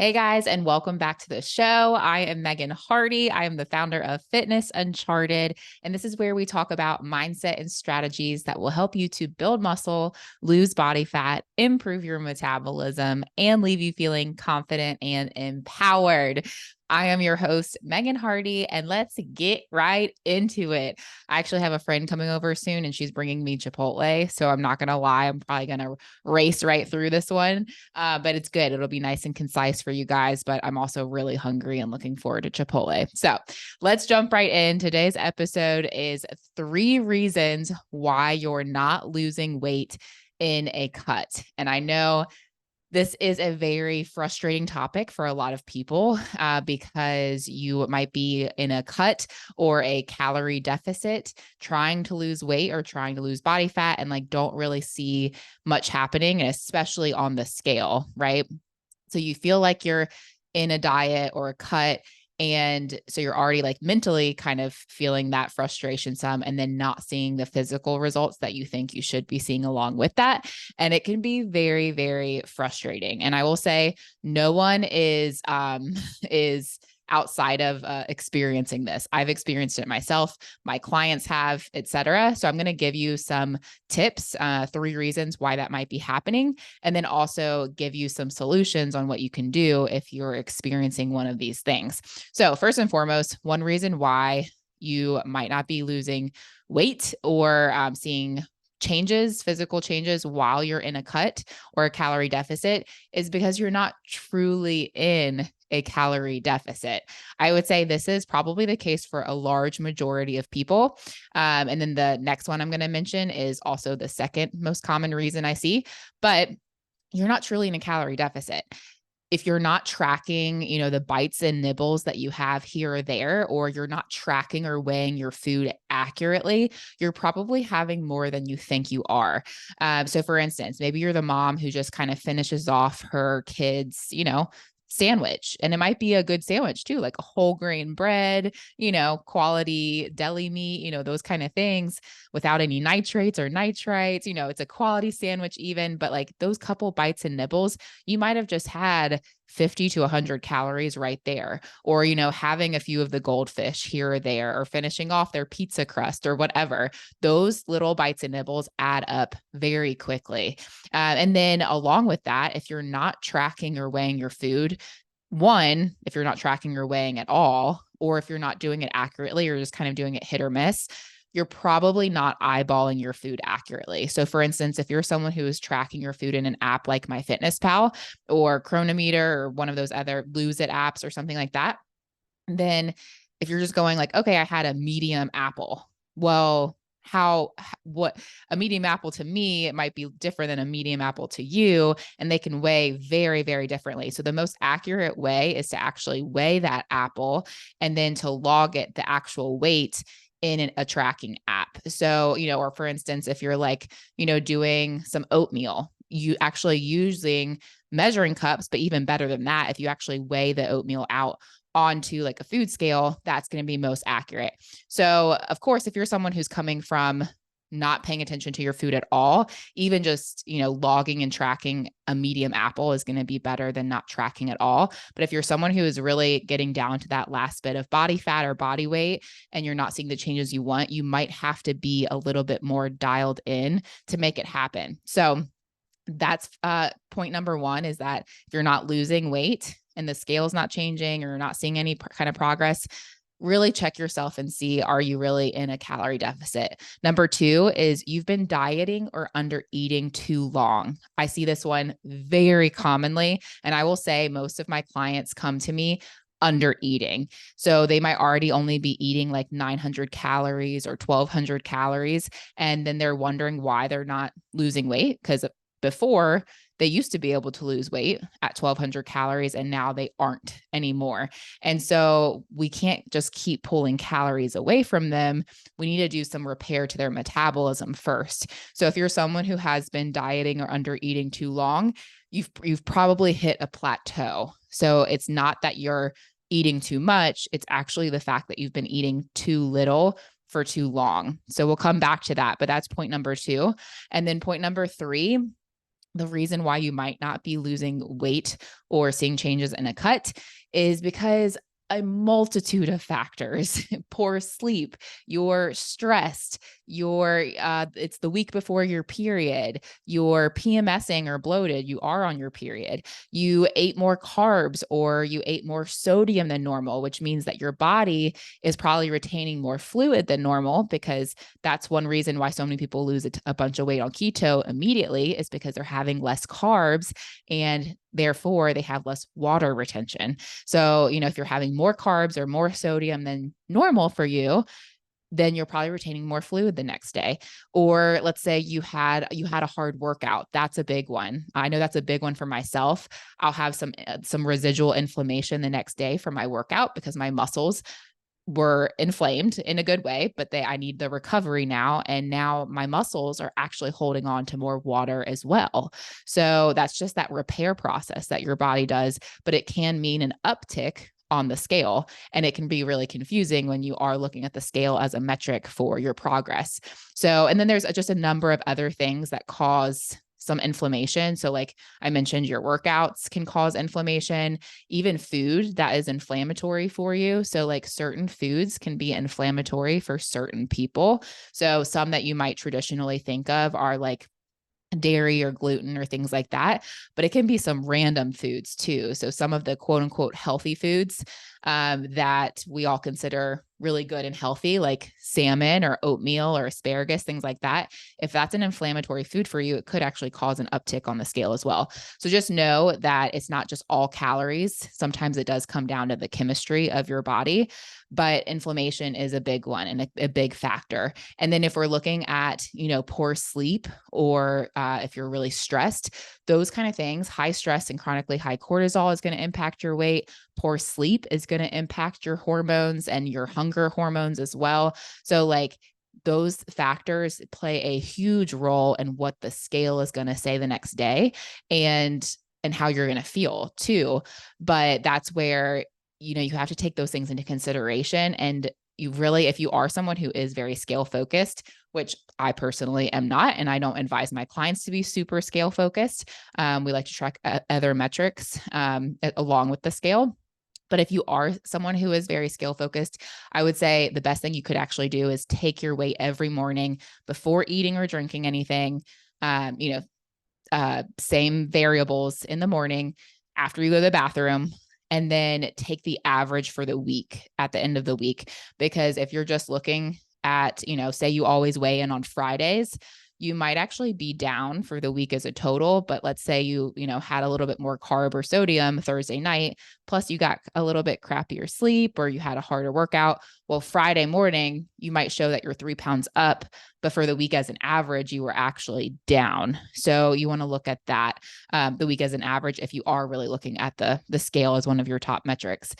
Hey guys, and welcome back to the show. I am Megan Hardy. I am the founder of Fitness Uncharted, and this is where we talk about mindset and strategies that will help you to build muscle, lose body fat, improve your metabolism, and leave you feeling confident and empowered. I am your host, Megan Hardy, and let's get right into it. I actually have a friend coming over soon, and she's bringing me Chipotle. So I'm not going to lie, I'm probably going to race right through this one. But it's good. It'll be nice and concise for you guys. But I'm also really hungry and looking forward to Chipotle. So let's jump right in. Today's episode is 3 reasons why you're not losing weight in a cut. And I know this is a very frustrating topic for a lot of people because you might be in a cut or a calorie deficit trying to lose weight or trying to lose body fat and don't really see much happening, and especially on the scale, right? So you feel like you're in a diet or a cut. And so you're already mentally kind of feeling that frustration some, and then not seeing the physical results that you think you should be seeing along with that. And it can be very, very frustrating. And I will say no one is outside of experiencing this. I've experienced it myself, my clients have, etc. So I'm going to give you some tips, 3 reasons why that might be happening, and then also give you some solutions on what you can do if you're experiencing one of these things. So first and foremost, one reason why you might not be losing weight or seeing physical changes while you're in a cut or a calorie deficit is because you're not truly in a calorie deficit. I would say this is probably the case for a large majority of people. And then the next one I'm going to mention is also the second most common reason I see, but you're not truly in a calorie deficit. If you're not tracking, the bites and nibbles that you have here or there, or you're not tracking or weighing your food accurately, you're probably having more than you think you are. So for instance, maybe you're the mom who just kind of finishes off her kids, sandwich. And it might be a good sandwich too, like a whole grain bread, quality deli meat, those kind of things without any nitrates or nitrites. It's a quality sandwich even, but those couple bites and nibbles, you might have just had 50 to 100 calories right there. Or, having a few of the goldfish here or there, or finishing off their pizza crust or whatever. Those little bites and nibbles add up very quickly. And then along with that, if you're not tracking or weighing your food, one, if you're not tracking or weighing at all, or if you're not doing it accurately or just kind of doing it hit or miss, you're probably not eyeballing your food accurately. So for instance, if you're someone who is tracking your food in an app like MyFitnessPal or Chronometer or one of those other Lose It apps or something like that, then if you're just going okay, I had a medium apple. Well, what a medium apple to me, it might be different than a medium apple to you, and they can weigh very, very differently. So the most accurate way is to actually weigh that apple and then to log it, the actual weight, in a tracking app. So, or for instance, if you're doing some oatmeal, you actually using measuring cups, but even better than that, if you actually weigh the oatmeal out onto a food scale, that's going to be most accurate. So of course, if you're someone who's coming from not paying attention to your food at all, even just, logging and tracking a medium apple is going to be better than not tracking at all. But if you're someone who is really getting down to that last bit of body fat or body weight, and you're not seeing the changes you want, you might have to be a little bit more dialed in to make it happen. So that's point number 1, is that if you're not losing weight and the scale is not changing or you're not seeing any kind of progress, really check yourself and see, are you really in a calorie deficit? Number 2 is you've been dieting or under eating too long. I see this one very commonly. And I will say most of my clients come to me under eating. So they might already only be eating 900 calories or 1200 calories. And then they're wondering why they're not losing weight, because before they used to be able to lose weight at 1200 calories, and now they aren't anymore. And so we can't just keep pulling calories away from them. We need to do some repair to their metabolism first. So if you're someone who has been dieting or under eating too long, you've probably hit a plateau. So it's not that you're eating too much. It's actually the fact that you've been eating too little for too long. So we'll come back to that, but that's point number 2. And then point number 3 The reason why you might not be losing weight or seeing changes in a cut is because a multitude of factors, poor sleep, you're stressed, it's the week before your period, you're PMSing or bloated, you are on your period, you ate more carbs or you ate more sodium than normal, which means that your body is probably retaining more fluid than normal, because that's one reason why so many people lose a bunch of weight on keto immediately, is because they're having less carbs and therefore they have less water retention. So, if you're having more carbs or more sodium than normal for you, then you're probably retaining more fluid the next day. Or let's say you had a hard workout. That's a big one. I know that's a big one for myself. I'll have some residual inflammation the next day from my workout because my muscles were inflamed in a good way, but I need the recovery now. And now my muscles are actually holding on to more water as well. So that's just that repair process that your body does, but it can mean an uptick on the scale. And it can be really confusing when you are looking at the scale as a metric for your progress. So, and then there's just a number of other things that cause some inflammation. So like I mentioned, your workouts can cause inflammation, even food that is inflammatory for you. So like certain foods can be inflammatory for certain people. So some that you might traditionally think of are like dairy or gluten or things like that, but it can be some random foods too. So some of the quote unquote healthy foods that we all consider really good and healthy, like salmon or oatmeal or asparagus, things like that. If that's an inflammatory food for you, it could actually cause an uptick on the scale as well. So just know that it's not just all calories. Sometimes it does come down to the chemistry of your body, but inflammation is a big one and a big factor. And then if we're looking at, poor sleep, or if you're really stressed, those kind of things, high stress and chronically high cortisol is going to impact your weight. Poor sleep is going to impact your hormones and your hunger hormones as well. So like those factors play a huge role in what the scale is going to say the next day, and how you're going to feel too. But that's where, you have to take those things into consideration. And you really, if you are someone who is very scale focused, which I personally am not, and I don't advise my clients to be super scale focused. We like to track other metrics along with the scale. But if you are someone who is very scale focused, I would say the best thing you could actually do is take your weight every morning before eating or drinking anything. Same variables in the morning after you go to the bathroom, and then take the average for the week at the end of the week. Because if you're just looking at, say you always weigh in on Fridays, you might actually be down for the week as a total. But let's say you had a little bit more carb or sodium Thursday night, plus you got a little bit crappier sleep, or you had a harder workout. Well, Friday morning, you might show that you're 3 pounds up, but for the week as an average, you were actually down. So you want to look at that, the week as an average, if you are really looking at the scale as one of your top metrics.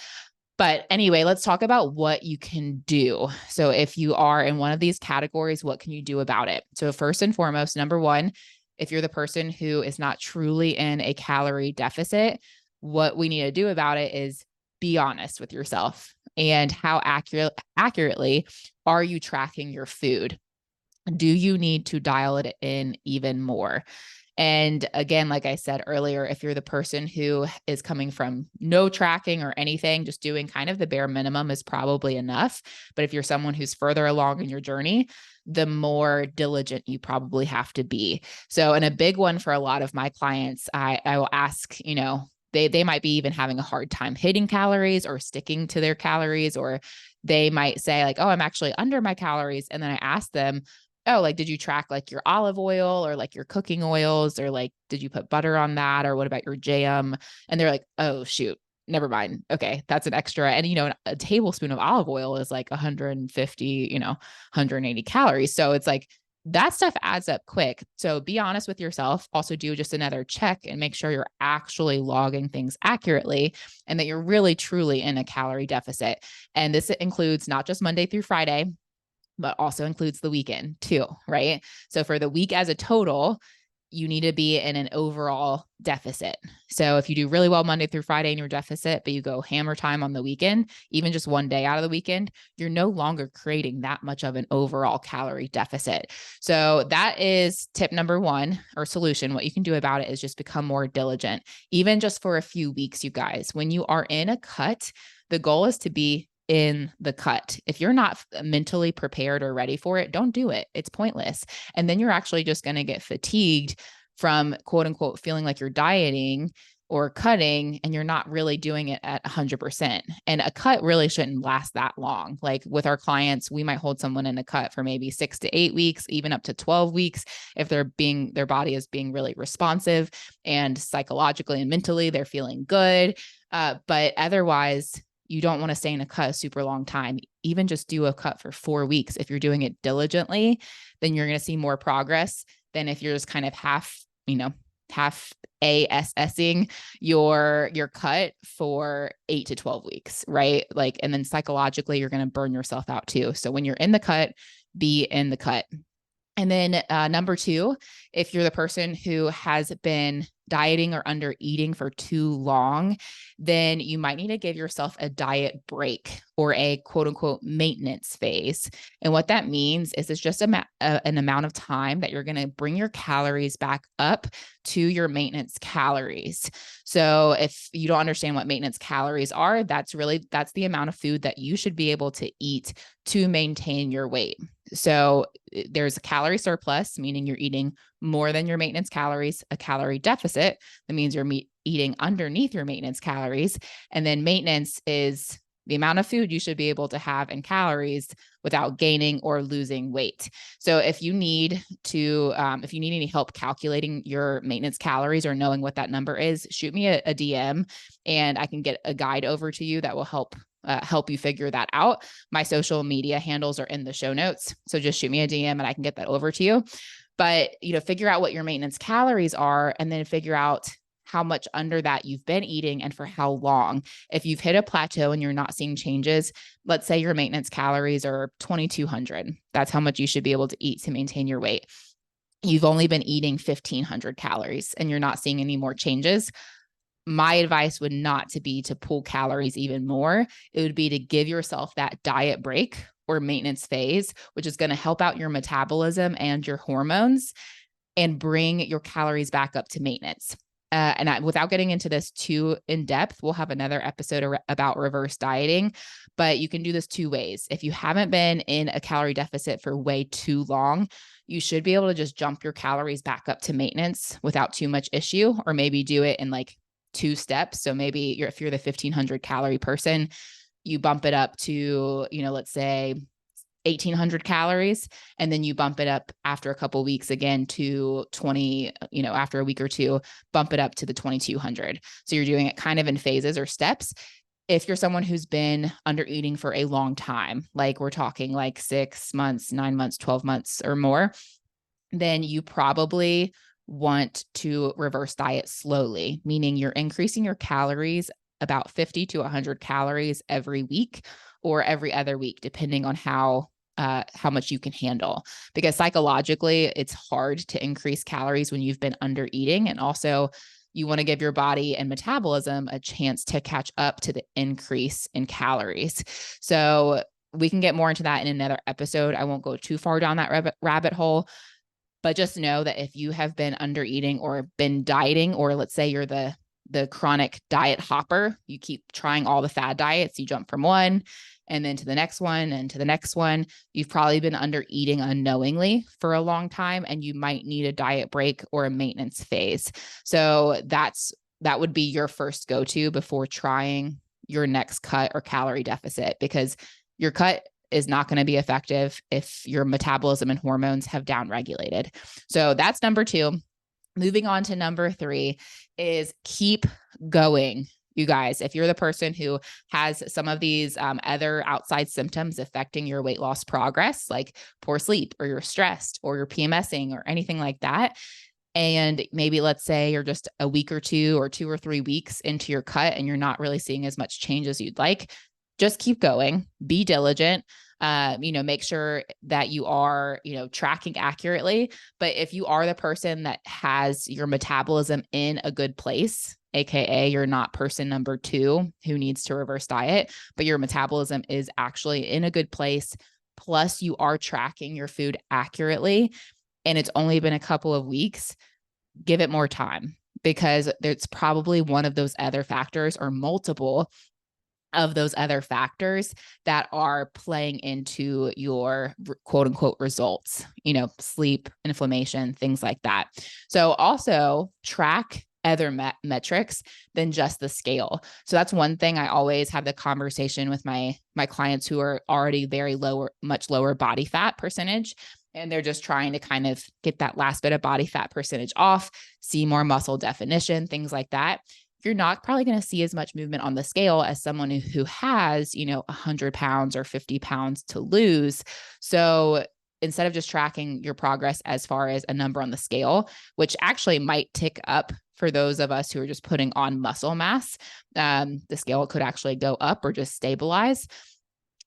But anyway, let's talk about what you can do. So if you are in one of these categories, what can you do about it? So first and foremost, number one, if you're the person who is not truly in a calorie deficit, what we need to do about it is be honest with yourself. And how accurately are you tracking your food? Do you need to dial it in even more? And again, like I said earlier, if you're the person who is coming from no tracking or anything, just doing kind of the bare minimum is probably enough. But if you're someone who's further along in your journey, the more diligent you probably have to be. So, and a big one for a lot of my clients, I will ask, they might be even having a hard time hitting calories or sticking to their calories, or they might say like, oh, I'm actually under my calories. And then I ask them, oh, like, did you track like your olive oil or like your cooking oils, or like, did you put butter on that? Or what about your jam? And they're like, oh, shoot, never mind. Okay. That's an extra. And, a tablespoon of olive oil is like 150, 180 calories. So it's like, that stuff adds up quick. So be honest with yourself. Also do just another check and make sure you're actually logging things accurately, and that you're really truly in a calorie deficit. And this includes not just Monday through Friday, but also includes the weekend too, right? So for the week as a total, you need to be in an overall deficit. So if you do really well Monday through Friday in your deficit, but you go hammer time on the weekend, even just one day out of the weekend, you're no longer creating that much of an overall calorie deficit. So that is tip number one, or solution. What you can do about it is just become more diligent, even just for a few weeks, you guys. When you are in a cut, the goal is to be in the cut. If you're not mentally prepared or ready for it, don't do it. It's pointless. And then you're actually just going to get fatigued from quote unquote feeling like you're dieting or cutting, and you're not really doing it at 100%. And a cut really shouldn't last that long. Like with our clients, we might hold someone in a cut for maybe 6 to 8 weeks, even up to 12 weeks, if their body is being really responsive and psychologically and mentally they're feeling good. But otherwise, you don't want to stay in a cut a super long time. Even just do a cut for 4 weeks. If you're doing it diligently, then you're going to see more progress than if you're just kind of half ASSing your cut for 8 to 12 weeks, right? Like, and then psychologically, you're going to burn yourself out too. So when you're in the cut, be in the cut. And then number two, if you're the person who has been dieting or under eating for too long, then you might need to give yourself a diet break or a quote unquote maintenance phase. And what that means is it's just an amount of time that you're going to bring your calories back up to your maintenance calories. So if you don't understand what maintenance calories are, that's the amount of food that you should be able to eat to maintain your weight. So there's a calorie surplus, meaning you're eating more than your maintenance calories, a calorie deficit. That means you're eating underneath your maintenance calories. And then maintenance is the amount of food you should be able to have in calories without gaining or losing weight. So if you need any help calculating your maintenance calories or knowing what that number is, shoot me a DM and I can get a guide over to you that will help you figure that out. My social media handles are in the show notes. So just shoot me a DM and I can get that over to you. But, figure out what your maintenance calories are and then figure out how much under that you've been eating and for how long. If you've hit a plateau and you're not seeing changes, let's say your maintenance calories are 2,200. That's how much you should be able to eat to maintain your weight. You've only been eating 1,500 calories and you're not seeing any more changes. My advice would not to be to pull calories even more. It would be to give yourself that diet break or maintenance phase, which is going to help out your metabolism and your hormones and bring your calories back up to maintenance. Without getting into this too in depth, we'll have another episode about reverse dieting, but you can do this two ways. If you haven't been in a calorie deficit for way too long, you should be able to just jump your calories back up to maintenance without too much issue, or maybe do it in like 2 steps. So maybe if you're the 1,500 calorie person, you bump it up to, let's say 1,800 calories. And then you bump it up after a couple of weeks again to 20, after a week or two, bump it up to the 2,200. So you're doing it kind of in phases or steps. If you're someone who's been under eating for a long time, like we're talking like 6 months, 9 months, 12 months or more, then you probably want to reverse diet slowly, meaning you're increasing your calories about 50 to 100 calories every week or every other week, depending on how much you can handle. Because psychologically, it's hard to increase calories when you've been under eating. And also you want to give your body and metabolism a chance to catch up to the increase in calories. So we can get more into that in another episode. I won't go too far down that rabbit hole. But just know that if you have been under eating or been dieting, or let's say you're the chronic diet hopper, you keep trying all the fad diets, you jump from one and then to the next one and to the next one, you've probably been under eating unknowingly for a long time and you might need a diet break or a maintenance phase. So that would be your first go-to before trying your next cut or calorie deficit, because your cut is not going to be effective if your metabolism and hormones have downregulated. So that's number 2. Moving on to number 3 is keep going. You guys, if you're the person who has some of these other outside symptoms affecting your weight loss progress, like poor sleep or you're stressed or you're PMSing or anything like that, and maybe let's say you're just a week or 2 or 2 or 3 weeks into your cut and you're not really seeing as much change as you'd like, just keep going, be diligent. Make sure that you are, tracking accurately. But if you are the person that has your metabolism in a good place, AKA you're not person number 2 who needs to reverse diet, but your metabolism is actually in a good place, plus you are tracking your food accurately, and it's only been a couple of weeks, give it more time, because there's probably one of those other factors or multiple of those other factors that are playing into your quote unquote results, sleep, inflammation, things like that. So also track other metrics than just the scale. So that's one thing I always have the conversation with my clients who are already very much lower body fat percentage. And they're just trying to kind of get that last bit of body fat percentage off, see more muscle definition, things like that. You're not probably going to see as much movement on the scale as someone who has, 100 pounds or 50 pounds to lose. So instead of just tracking your progress as far as a number on the scale, which actually might tick up for those of us who are just putting on muscle mass, the scale could actually go up or just stabilize.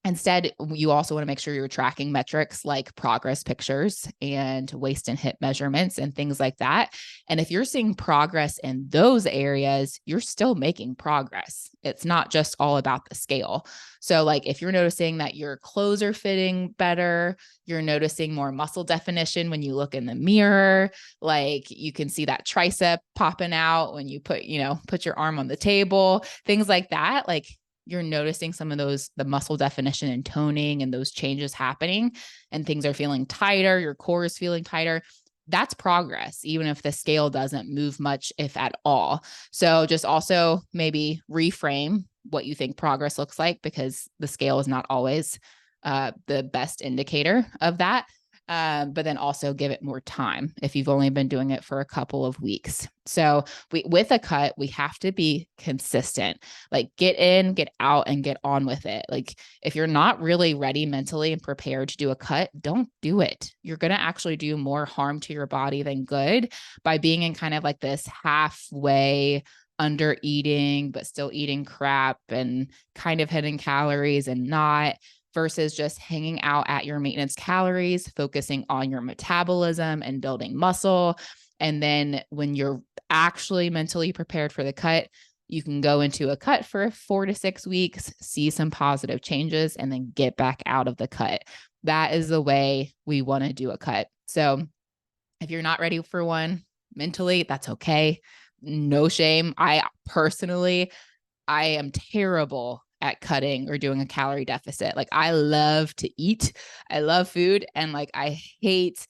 Instead, you also want to make sure you're tracking metrics like progress pictures and waist and hip measurements and things like that. And if you're seeing progress in those areas, you're still making progress. It's not just all about the scale. So like if you're noticing that your clothes are fitting better, you're noticing more muscle definition when you look in the mirror, like you can see that tricep popping out when you put your arm on the table, things like that. Like you're noticing some of the muscle definition and toning and those changes happening, and things are feeling tighter, your core is feeling tighter. That's progress, even if the scale doesn't move much, if at all. So just also maybe reframe what you think progress looks like, because the scale is not always the best indicator of that. But then also give it more time if you've only been doing it for a couple of weeks. So with a cut, we have to be consistent, like get in, get out, and get on with it. Like if you're not really ready mentally and prepared to do a cut, don't do it. You're going to actually do more harm to your body than good by being in kind of like this halfway under eating, but still eating crap and kind of hitting calories and not, versus just hanging out at your maintenance calories, focusing on your metabolism and building muscle. And then when you're actually mentally prepared for the cut, you can go into a cut for 4 to 6 weeks, see some positive changes, and then get back out of the cut. That is the way we want to do a cut. So if you're not ready for one mentally, that's okay. No shame. I am terrible at cutting or doing a calorie deficit. Like I love to eat. I love food. And like, I hate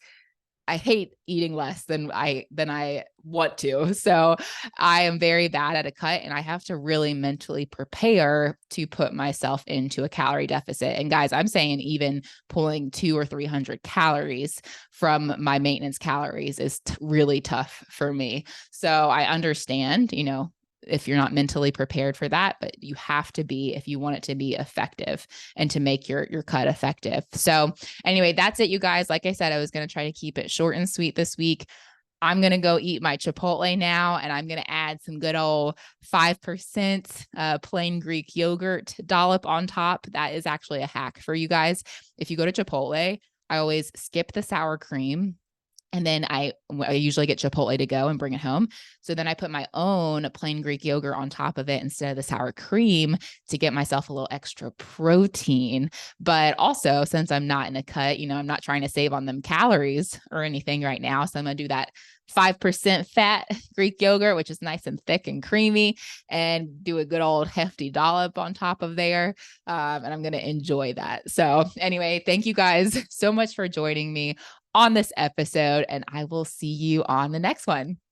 eating less than I want to. So I am very bad at a cut, and I have to really mentally prepare to put myself into a calorie deficit. And guys, I'm saying even pulling 200 or 300 calories from my maintenance calories is really tough for me. So I understand, if you're not mentally prepared for that, but you have to be if you want it to be effective and to make your cut effective. So anyway, that's it, you guys. Like I said, I was going to try to keep it short and sweet this week. I'm going to go eat my Chipotle now, and I'm going to add some good old 5% plain Greek yogurt dollop on top. That is actually a hack for you guys. If you go to Chipotle, I always skip the sour cream. And then I usually get Chipotle to go and bring it home. So then I put my own plain Greek yogurt on top of it instead of the sour cream to get myself a little extra protein. But also, since I'm not in a cut, I'm not trying to save on them calories or anything right now. So I'm going to do that 5% fat Greek yogurt, which is nice and thick and creamy, and do a good old hefty dollop on top of there. And I'm going to enjoy that. So anyway, thank you guys so much for joining me on this episode, and I will see you on the next one.